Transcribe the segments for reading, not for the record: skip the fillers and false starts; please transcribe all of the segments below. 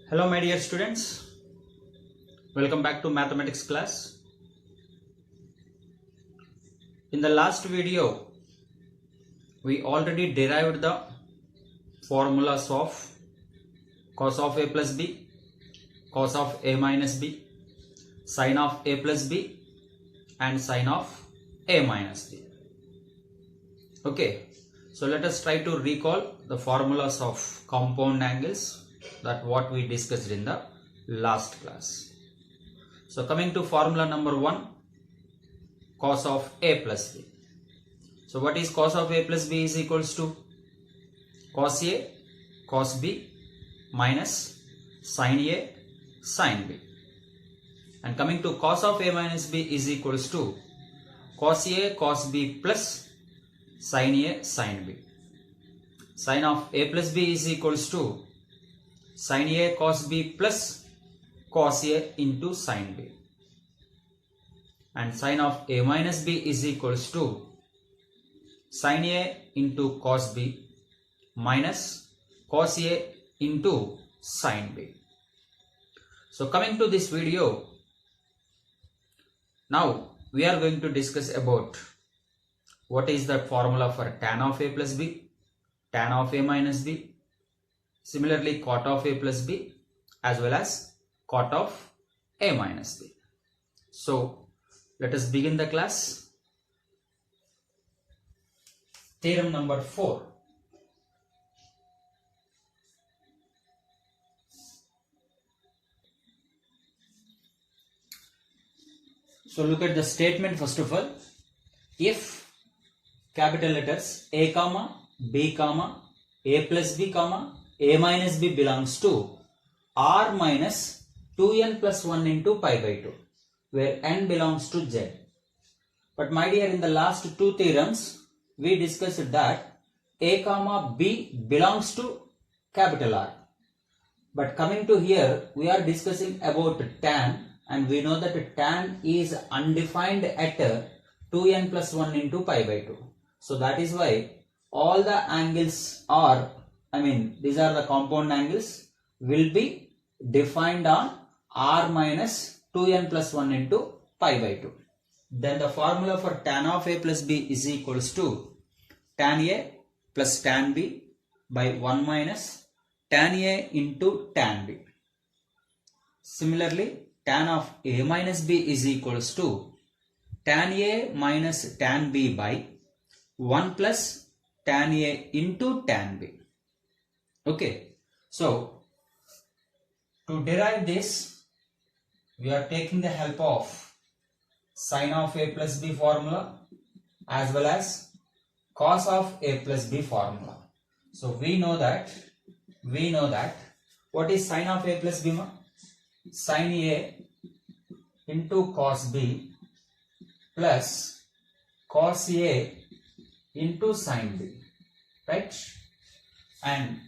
Hello my dear students, welcome back to mathematics class. In the last video, we already derived the formulas of cos of a plus b, cos of a minus b, sin of a plus b and sin of a minus b. Okay, so let us try to recall the formulas of compound angles that what we discussed in the last class. So coming to formula number 1, cos of a plus b. So what is cos of a plus b is equals to cos a cos b minus sin a sin b. And coming to cos of a minus b is equals to cos a cos b plus sin a sin b. Sin of a plus b is equals to sin a cos b plus cos a into sin b. And sin of a minus b is equals to sin a into cos b minus cos a into sin b. So coming to this video, now we are going to discuss about what is the formula for tan of a plus b, tan of a minus b, similarly cot of a plus b as well as cot of a minus b. So let us begin the class. Theorem number 4. So look at the statement first of all. If capital letters a comma b comma a plus b comma a minus b belongs to r minus 2n plus 1 into pi by 2, where n belongs to z. But my dear, in the last two theorems, we discussed that a comma b belongs to capital R. But coming to here, we are discussing about tan, and we know that tan is undefined at 2n plus 1 into pi by 2. So that is why all the angles are, these are the compound angles, will be defined on r minus 2n plus 1 into pi by 2. Then the formula for tan of a plus b is equals to tan a plus tan b by 1 minus tan a into tan b. Similarly, tan of a minus b is equals to tan a minus tan b by 1 plus tan a into tan b. Okay, so to derive this, we are taking the help of sin of a plus b formula as well as cos of a plus b formula. So we know that what is sin of a plus b? Sin a into cos b plus cos a into sin b, right? And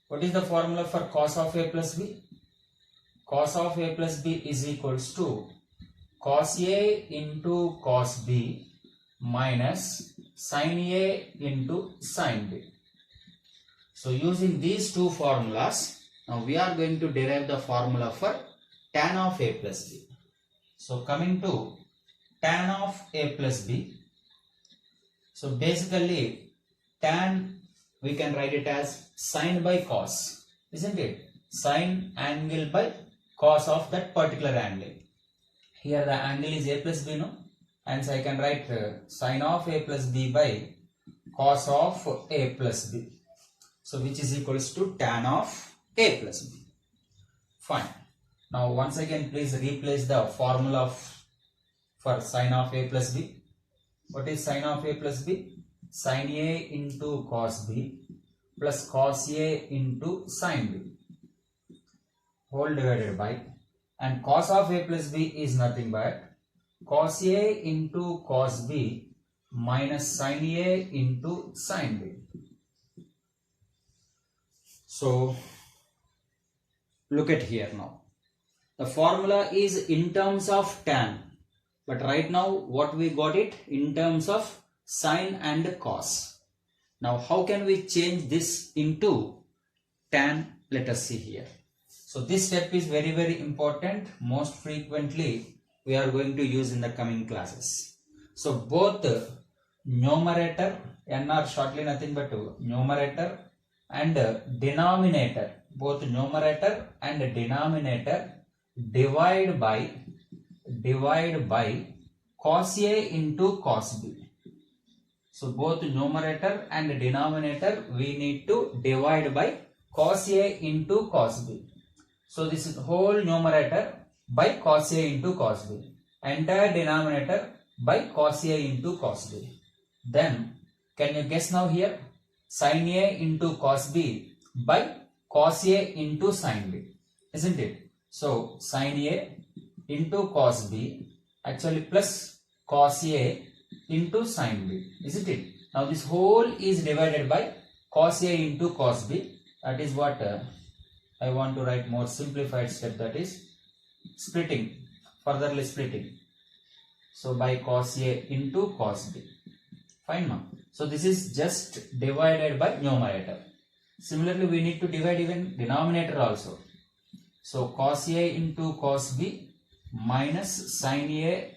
what is the formula for cos of a plus b? Cos of a plus b is equals to cos a into cos b minus sin a into sin b. So using these two formulas, now we are going to derive the formula for tan of a plus b. So coming to tan of a plus b, so basically tan we can write it as sin by cos, isn't it? Sin angle by cos of that particular angle. Here the angle is a plus b, no? Hence I can write sin of a plus b by cos of a plus b. So which is equals to tan of a plus b. Fine. Now once again please replace the formula for sin of a plus b. What is sin of a plus b? Sin a into cos b plus cos a into sin b whole divided by, and cos of a plus b is nothing but cos a into cos b minus sin a into sin b. So look at here now. The formula is in terms of tan, but right now what we got it in terms of sin and cos. Now how can we change this into tan? Let us see here. So this step is very, very important. Most frequently we are going to use in the coming classes. So both numerator, n are shortly nothing but numerator, and denominator, both numerator and denominator divide by cos A into cos B. So both numerator and denominator we need to divide by cos A into cos B. So this is whole numerator by cos A into cos B. Entire denominator by cos A into cos B. Then can you guess now here? Sin A into cos B by cos A into sin B. Isn't it? So sin A into cos B actually plus cos A into sin B, isn't it? Now this whole is divided by cos A into cos B. That is what I want to write more simplified step, that is splitting, furtherly splitting. So by cos A into cos B. Fine now. So this is just divided by numerator. Similarly we need to divide even denominator also. So cos A into cos B minus sin A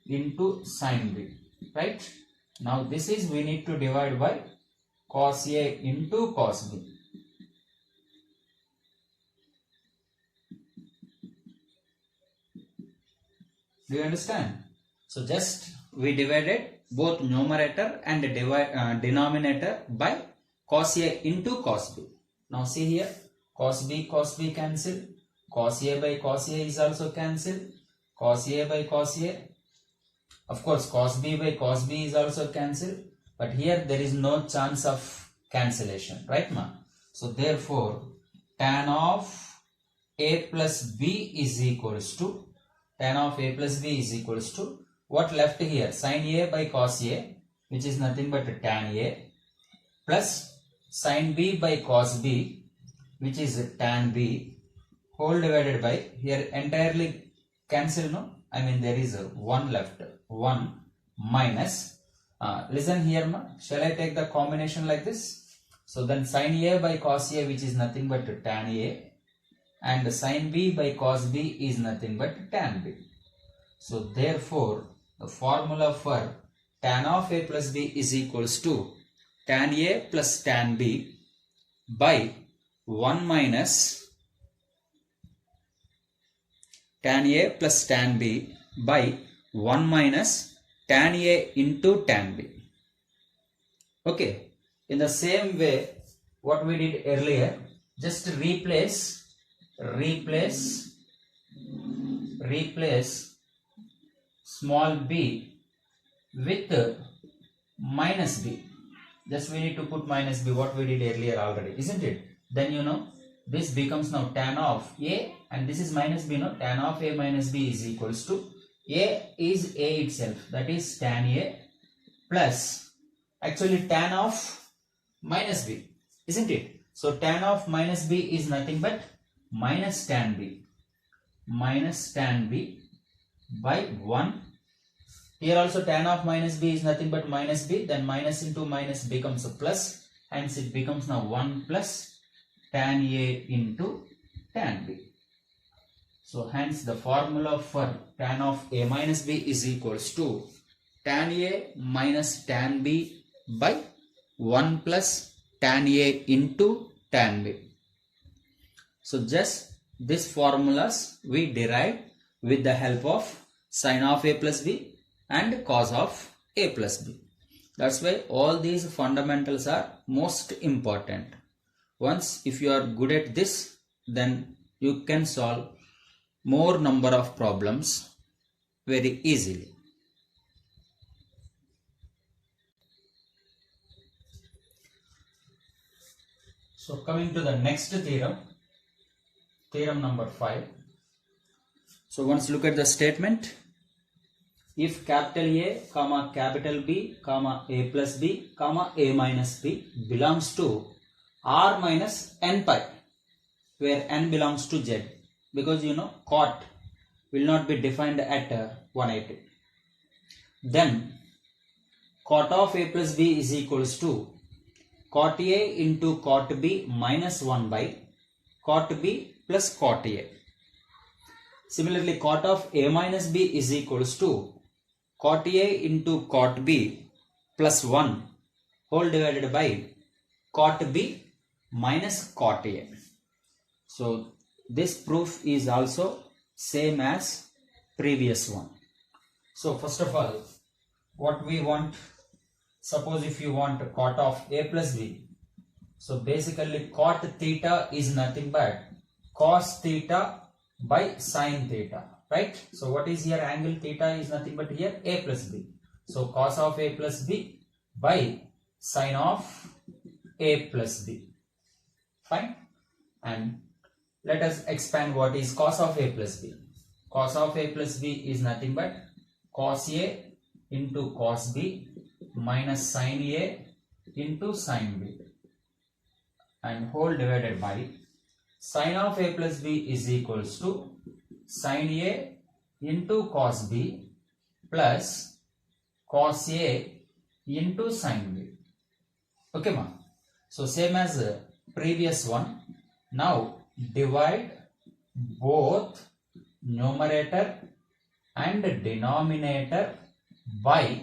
into sin B. Right? Now this is we need to divide by cos A into cos B. Do you understand? So just we divided both numerator and denominator by cos A into cos B. Now see here, cos B cancel, cos A by cos A is also cancelled, cos A by cos A. Of course, cos B by cos B is also cancelled, but here there is no chance of cancellation, right ma? So therefore, tan of A plus B is equals to, what left here? Sin A by cos A, which is nothing but tan A, plus sin B by cos B, which is tan B, whole divided by, here entirely cancel, no? I mean there is 1 left, 1 minus, listen here ma, shall I take the combination like this? So then sin A by cos A, which is nothing but tan A, and sin B by cos B is nothing but tan B. So therefore the formula for tan of A plus B is equals to tan A plus tan B by 1 minus tan A plus tan B by 1 minus tan A into tan B. Okay. In the same way, what we did earlier, just replace small b with minus b. Just we need to put minus b, what we did earlier already, isn't it? Then you know, this becomes now tan of A, and this is minus b, no? Tan of A minus b is equals to, A is A itself, that is tan A plus, actually tan of minus b, isn't it? So tan of minus b is nothing but minus tan b by 1. Here also tan of minus b is nothing but minus b, then minus into minus becomes a plus, hence it becomes now 1 plus tan A into tan B. So hence the formula for tan of A minus B is equals to tan A minus tan B by 1 plus tan A into tan B. So just these formulas we derived with the help of sin of A plus B and cos of A plus B. That's why all these fundamentals are most important. Once if you are good at this, then you can solve more number of problems very easily. So coming to the next theorem, theorem number 5. So once look at the statement. If capital A, comma capital B, comma A plus B, comma A minus B belongs to R minus n pi, where n belongs to Z, because you know cot will not be defined at 180. Then cot of A plus B is equals to cot A into cot B minus 1 by cot B plus cot A. Similarly, cot of A minus B is equals to cot A into cot B plus 1 whole divided by cot B minus cot A. So this proof is also same as previous one. So first of all, what we want, suppose if you want cot of A plus B, so basically cot theta is nothing but cos theta by sin theta, right? So what is here? Angle theta is nothing but here A plus B. So cos of A plus B by sin of A plus B. Fine. And let us expand what is cos of A plus B. Cos of A plus B is nothing but cos A into cos B minus sin A into sin B, and whole divided by sin of A plus B is equals to sin A into cos B plus cos A into sin B. Okay, ma? So same as previous one. Now divide both numerator and denominator by,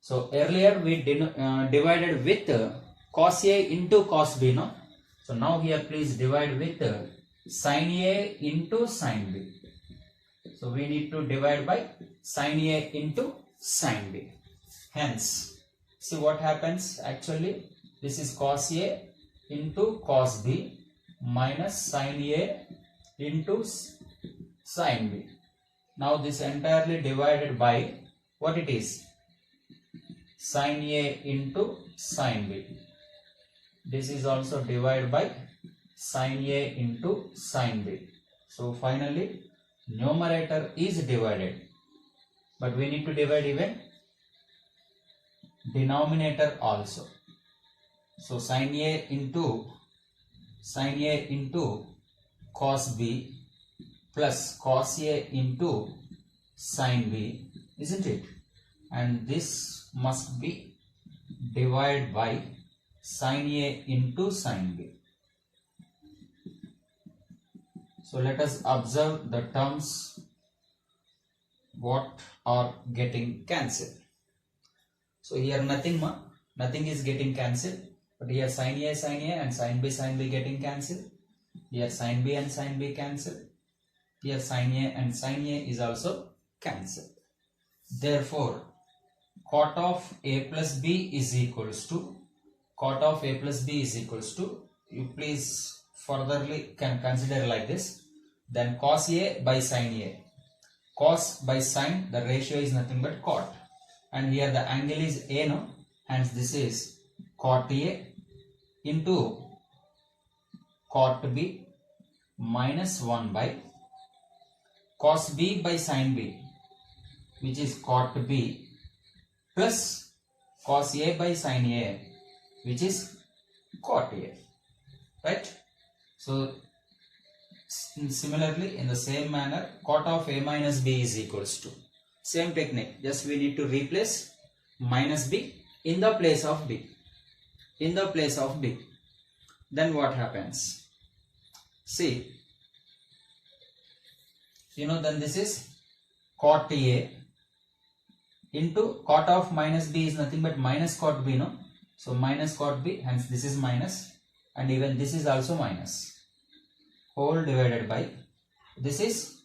so earlier we divided with cos A into cos B, no? So now here please divide with sin A into sin B. So we need to divide by sin A into sin B. Hence, see what happens actually. This is cos A into cos B minus sin A into sin B. Now this entirely divided by what it is? Sin A into sin B. This is also divided by sin A into sin B. So finally numerator is divided, but we need to divide even denominator also. So sin A into cos B plus cos A into sin B, isn't it? And this must be divided by sin A into sin B. So let us observe the terms what are getting cancelled. So here nothing is getting cancelled, but here sin A and sin B getting cancelled. Here sin B and sin B cancelled. Here sin A and sin A is also cancelled. Therefore, cot of A plus B is equals to, you please furtherly can consider like this, then cos A by sin A. Cos by sin, the ratio is nothing but cot, and here the angle is A, no? Hence this is cot A into cot B minus 1 by cos B by sin B, which is cot B, plus cos A by sin A, which is cot A, right? So similarly, in the same manner, cot of A minus B is equals to, same technique, just we need to replace minus B in the place of B. Then what happens? See, then this is cot A into cot of minus B is nothing but minus cot B, no? So minus cot B, hence this is minus, and even this is also minus, whole divided by, this is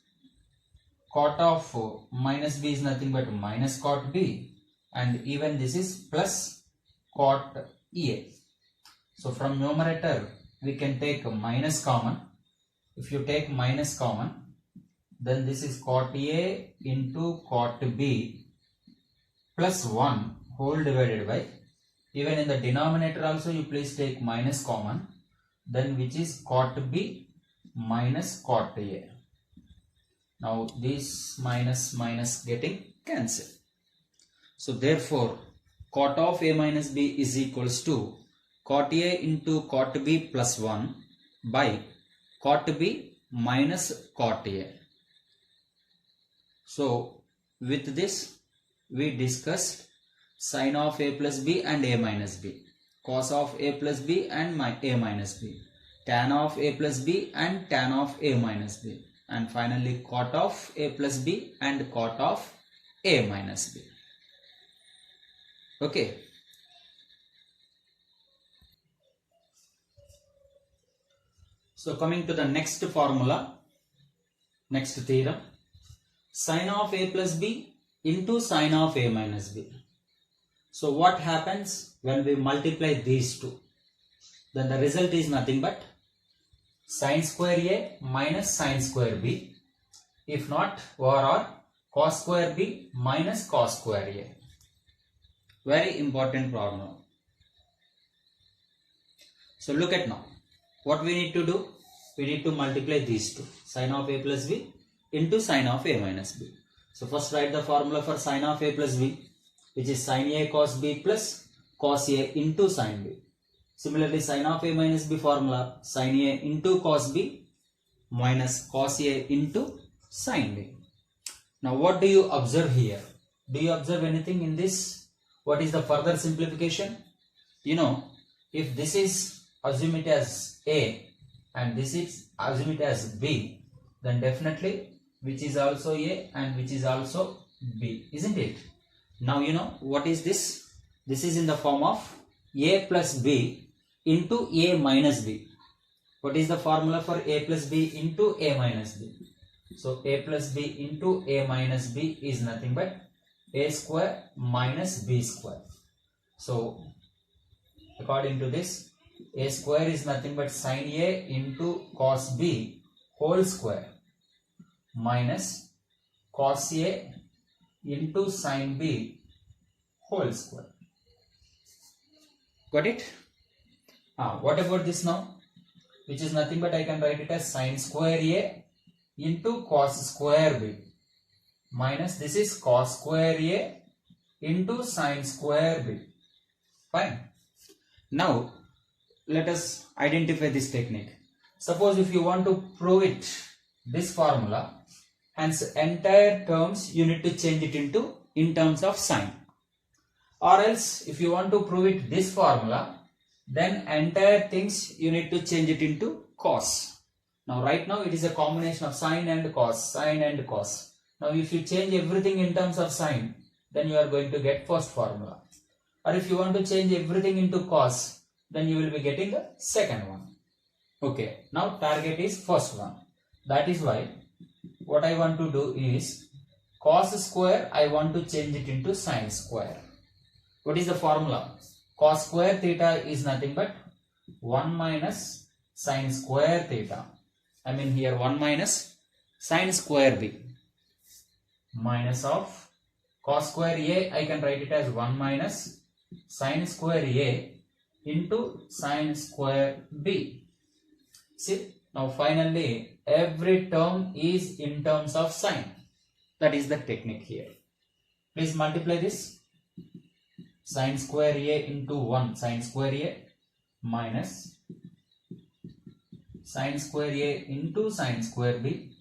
cot of minus B is nothing but minus cot B, and even this is plus cot A. So from numerator we can take a minus common. If you take minus common, then this is cot A into cot B plus 1 whole divided by, even in the denominator also you please take minus common, then which is cot B minus cot A. Now this minus getting cancelled. So therefore cot of A minus B is equals to cot A into cot B plus 1 by cot B minus cot A. So with this we discussed sin of A plus B and A minus B, cos of A plus B and A minus B. tan of a plus b and tan of a minus b, and finally cot of a plus b and cot of a minus b. Okay. So coming to the next formula, next theorem, sin of a plus b into sin of a minus b. So what happens when we multiply these two? Then the result is nothing but sin square a minus sin square b. If not, or cos square b minus cos square a. Very important problem. So look at now. What we need to do? We need to multiply these two. Sin of a plus b into sin of a minus b. So first write the formula for sin of a plus b, which is sin a cos b plus cos a into sin b. Similarly, sin of a minus b formula, sin a into cos b minus cos a into sin b. Now what do you observe here? Do you observe anything in this? What is the further simplification? You know, if this is, assume it as a, and this is, assume it as b, then definitely which is also a and which is also b, isn't it? Now you know what is this? This is in the form of a plus b into a minus b. What is the formula for a plus b into a minus b? So a plus b into a minus b is nothing but a square minus b square. So according to this, a square is nothing but sin a into cos b whole square minus cos a into sin b whole square. Got it? What about this now? Which is nothing but I can write it as sin square a into cos square b minus this is cos square a into sin square b. Fine. Now let us identify this technique. Suppose if you want to prove it, this formula, hence entire terms you need to change it into in terms of sign. Or else if you want to prove it this formula, then entire things you need to change it into cos. Now right now it is a combination of sine and cos, sine and cos. Now if you change everything in terms of sine, then you are going to get first formula. Or if you want to change everything into cos, then you will be getting the second one. Okay, now target is first one. That is why what I want to do is cos square I want to change it into sin square. What is the formula? Cos square theta is nothing but 1 minus sin square theta. I mean here 1 minus sin square b minus of cos square a, I can write it as 1 minus sin square a into sin square b. See, now finally every term is in terms of sine. That is the technique here. Please multiply this. Sin square a into 1 sin square a minus sin square a into sin square b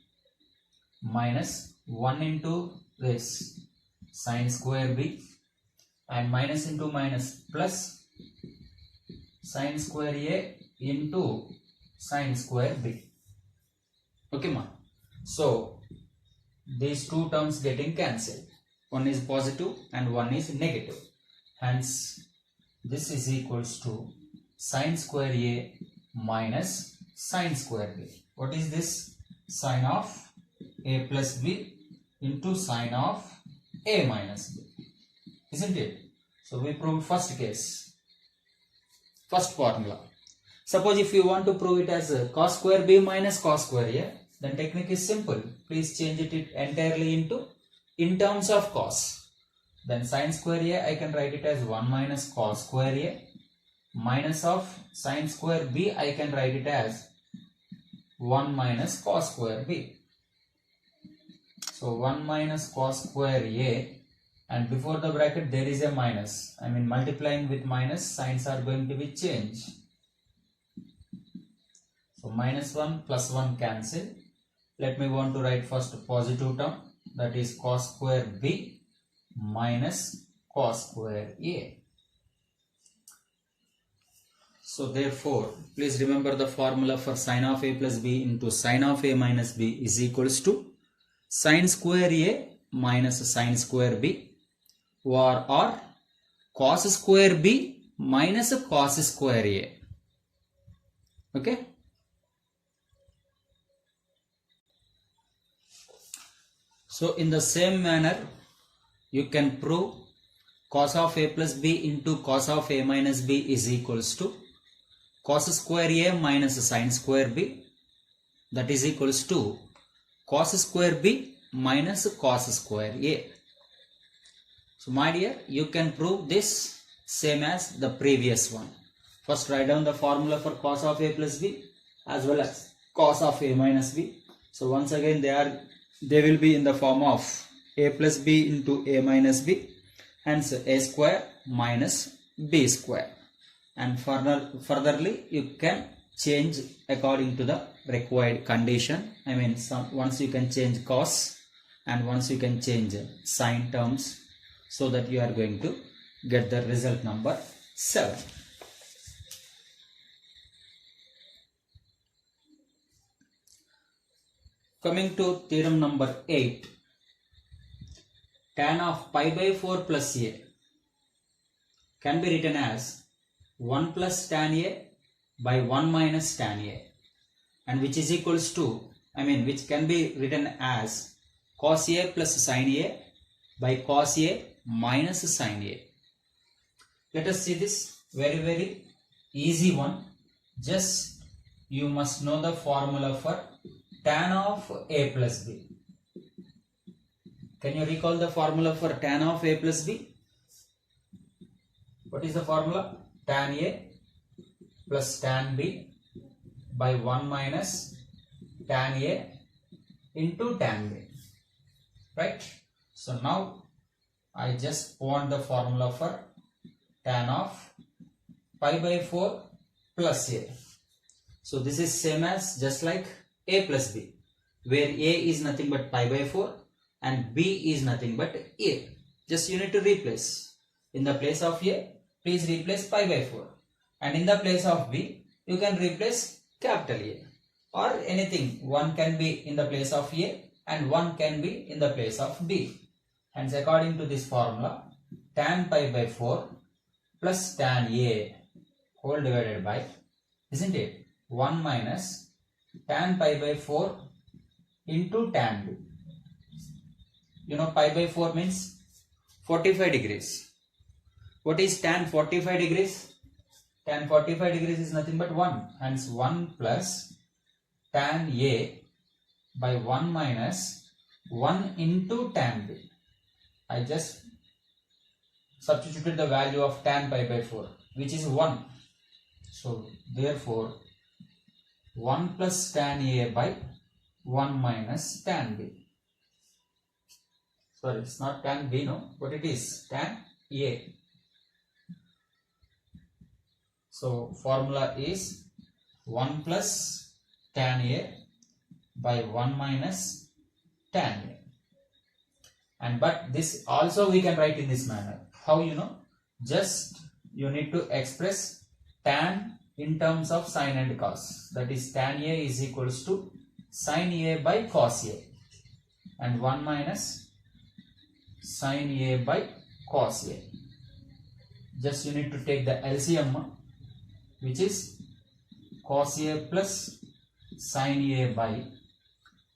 minus 1 into this sin square b, and minus into minus plus sin square a into sin square b. Okay ma. So these two terms getting cancelled. One is positive and one is negative. Hence this is equals to sin square a minus sin square b. What is this? Sin of a plus b into sin of a minus b. Isn't it? So we proved first case. First formula. Suppose if you want to prove it as cos square b minus cos square a, then technique is simple. Please change it entirely into in terms of cos. Then sin square a I can write it as 1 minus cos square a minus of sin square b I can write it as 1 minus cos square b. So 1 minus cos square a, and before the bracket there is a minus. I mean multiplying with minus, signs are going to be changed. So minus 1 plus 1 cancel. Let me want to write first positive term, that is cos square b minus cos square a. So therefore, please remember the formula for sine of a plus b into sine of a minus b is equals to sine square a minus sine square b or cos square b minus cos square a. Okay. So in the same manner, you can prove cos of a plus b into cos of a minus b is equals to cos square a minus sine square b, that is equals to cos square b minus cos square a. So my dear, you can prove this same as the previous one. First write down the formula for cos of a plus b as well as cos of a minus b. So once again they will be in the form of a plus b into a minus b, hence a square minus b square. And furtherly you can change according to the required condition. I mean, once you can change cos and once you can change sine terms, so that you are going to get the result number 7. Coming to theorem number 8, tan of pi by 4 plus a can be written as 1 plus tan a by 1 minus tan a, and which is equals to, which can be written as cos a plus sin a by cos a minus sin a. Let us see this very easy one. Just you must know the formula for tan of a plus b. Can you recall the formula for tan of a plus b? What is the formula? Tan a plus tan b by 1 minus tan a into tan b. Right? So now I just want the formula for tan of pi by 4 plus a. So this is same as just like a plus b, where a is nothing but pi by 4 and b is nothing but a. Just you need to replace. In the place of a, please replace pi by 4. And in the place of b, you can replace capital A. Or anything, one can be in the place of a and one can be in the place of b. Hence, according to this formula, tan pi by 4 plus tan a whole divided by, isn't it, 1 minus tan pi by 4 into tan b. You know, pi by 4 means 45 degrees. What is tan 45 degrees? Tan 45 degrees is nothing but 1. Hence 1 plus tan a by 1 minus 1 into tan b. I just substituted the value of tan pi by 4, which is 1. So therefore 1 plus tan a by 1 minus tan b. Sorry, it's not tan b, no, but it is tan a. So formula is 1 plus tan a by 1 minus tan a. And but this also we can write in this manner. How you know? Just you need to express tan in terms of sine and cos. That is tan a is equals to sine a by cos a, and 1 minus sine a by cos a. Just you need to take the LCM, which is cos a plus sine a by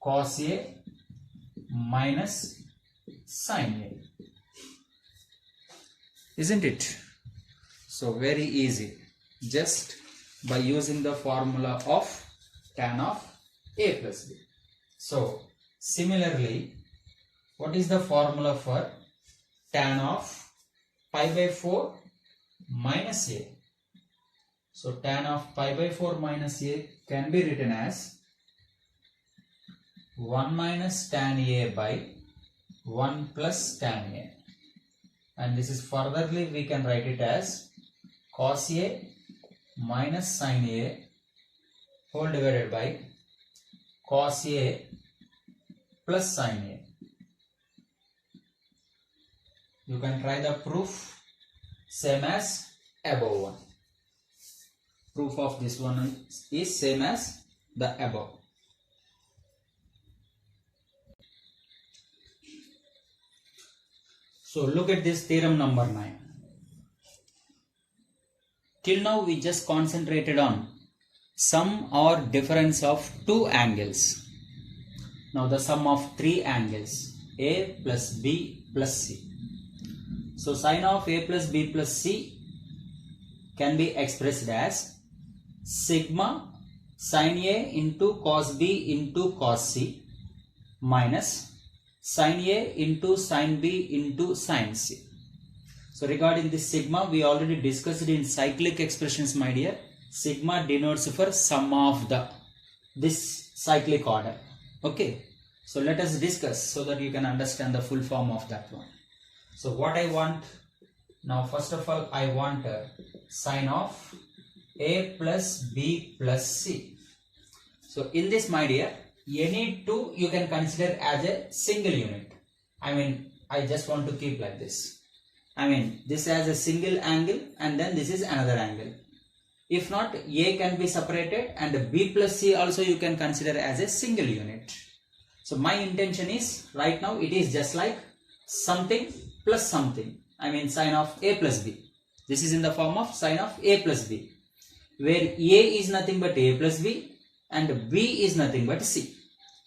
cos a minus sine a. Isn't it? So very easy, just by using the formula of tan of a plus b. So similarly, what is the formula for tan of pi by 4 minus a? So tan of pi by 4 minus a can be written as 1 minus tan a by 1 plus tan a. And this is furtherly we can write it as cos a minus sine a whole divided by cos a plus sine a. You can try the proof same as above one. proof of this one is same as the above. So look at this theorem number 9. Till now we just concentrated on sum or difference of two angles. Now the sum of three angles, A plus B plus C. So sine of A plus B plus C can be expressed as sigma sine A into cos B into cos C minus sine A into sine B into sine C. So regarding this sigma, we already discussed in cyclic expressions, my dear. Sigma denotes for sum of this cyclic order. Okay. So let us discuss so that you can understand the full form of that one. So what I want now, first of all, I want sine of A plus B plus C. So in this, my dear, any two you can consider as a single unit. I just want to keep like this. This as a single angle and then this is another angle. If not, A can be separated and B plus C also you can consider as a single unit. So my intention is, right now it is just like something plus something. Sine of A plus B. This is in the form of sine of A plus B, where A is nothing but A plus B and B is nothing but C.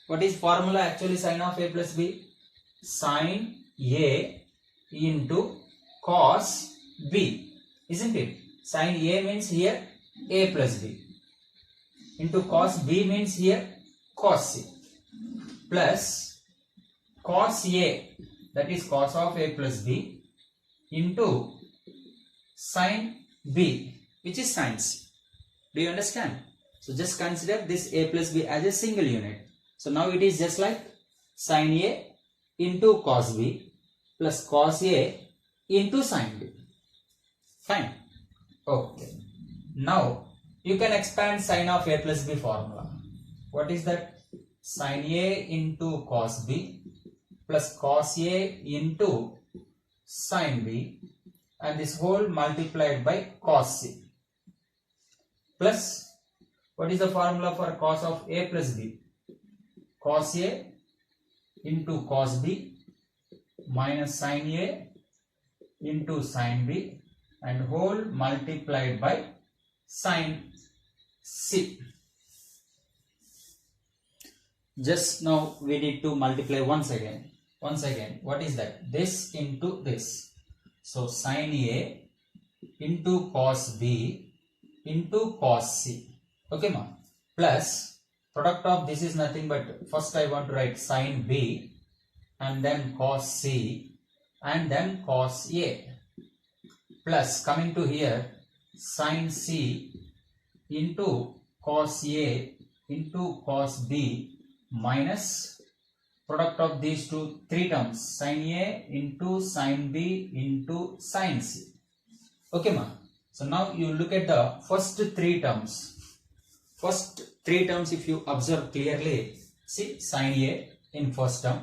What is formula actually sine of A plus B? Sine A into cos B, isn't it? Sine A means here A plus B into cos B means here cos C plus cos A, that is cos of A plus B, into sine B, which is sine C. Do you understand? So just consider this A plus B as a single unit. So now it is just like sine A into cos B plus cos A into sine B. Fine. Okay. Now you can expand sine of A plus B formula. What is that? Sine A into cos B plus cos A into sine B, and this whole multiplied by cos C, plus what is the formula for cos of A plus B? Cos A into cos B minus sine A into sine B and whole multiplied by sine C. Just now we need to multiply once again. What is that? This into this. So sine A into cos B into cos C. Okay, ma? Plus product of this is nothing but, first I want to write sine B and then cos C and then cos A, plus coming to here sine C into cos A into cos B minus product of these three terms, sine A into sine B into sine C. Okay, ma? So now you look at the first three terms. First three terms, if you observe clearly, see sine A in first term,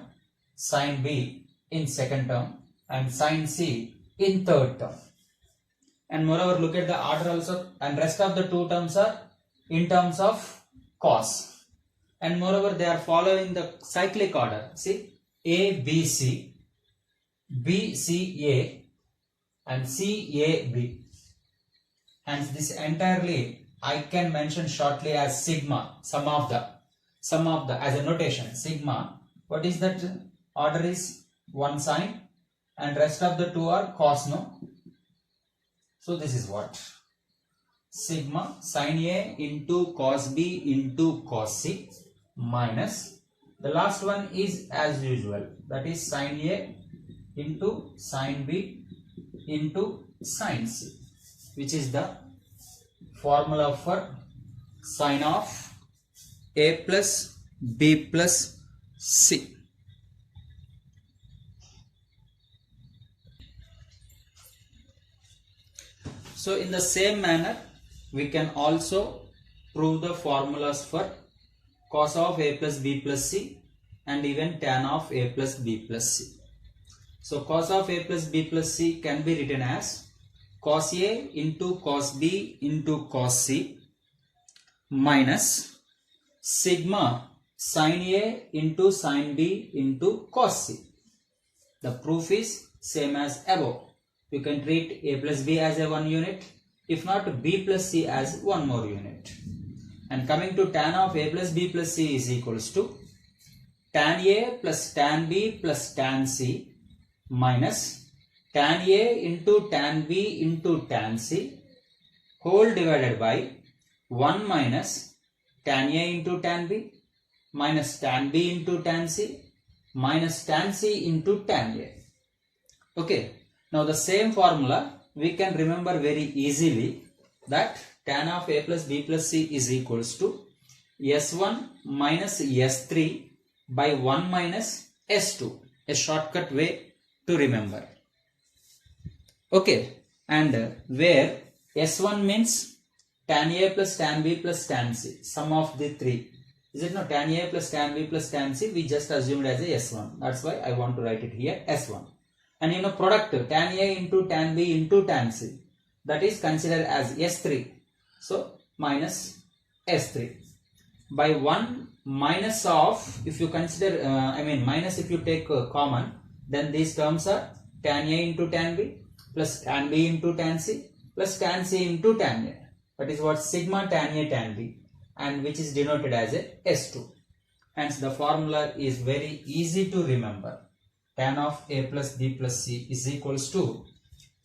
sine B in second term and sine C in third term. And moreover, look at the order also, and rest of the two terms are in terms of cos. And moreover, they are following the cyclic order. See, A, B, C, B, C, A and C, A, B. Hence this entirely I can mention shortly as sigma, sum of the as a notation. Sigma, what is that order is? One sine and rest of the two are cos, no? So this is what? Sigma sine A into cos B into cos C minus the last one is as usual, that is sine A into sine B into sine C, which is the formula for sine of A plus B plus C. So in the same manner, we can also prove the formulas for cos of A plus B plus C and even tan of A plus B plus C. So cos of A plus B plus C can be written as cos A into cos B into cos C minus sigma sin A into sin B into cos C. The proof is same as above. You can treat A plus B as a one unit. If not, B plus C as one more unit. And coming to tan of A plus B plus C is equals to tan A plus tan B plus tan C minus tan A into tan B into tan C whole divided by 1 minus tan A into tan B minus tan B into tan C minus tan C into tan A. Okay, now the same formula we can remember very easily, that tan of A plus B plus C is equals to S1 minus S3 by 1 minus S2, a shortcut way to remember. Okay, and where S1 means tan A plus tan B plus tan C, sum of the three. Is it no? Tan A plus tan B plus tan C, we just assumed as a S1. That's why I want to write it here S1. And you know, product tan A into tan B into tan C, that is considered as S3. So minus S3 by 1 minus of, if you consider, minus if you take common, then these terms are tan A into tan B plus tan B into tan C plus tan C into tan A. That is what sigma tan A tan B, and which is denoted as a S2. Hence the formula is very easy to remember. Tan of A plus B plus C is equals to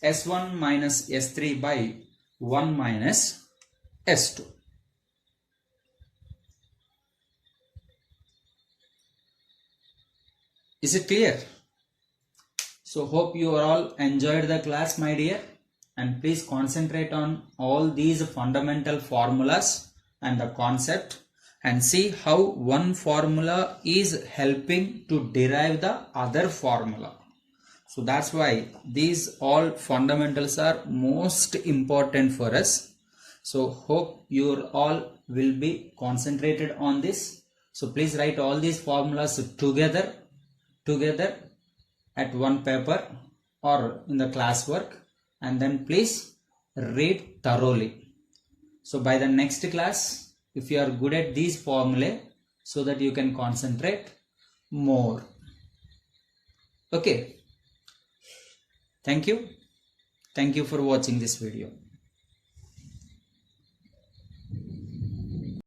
S1 minus S3 by 1 minus S2. Is it clear? So hope you are all enjoyed the class, my dear, and please concentrate on all these fundamental formulas and the concept, and see how one formula is helping to derive the other formula. So that's why these all fundamentals are most important for us. So hope you all will be concentrated on this. So please write all these formulas together at one paper or in the classwork, and then please read thoroughly. So by the next class, if you are good at these formulae, so that you can concentrate more. Okay. Thank you for watching this video.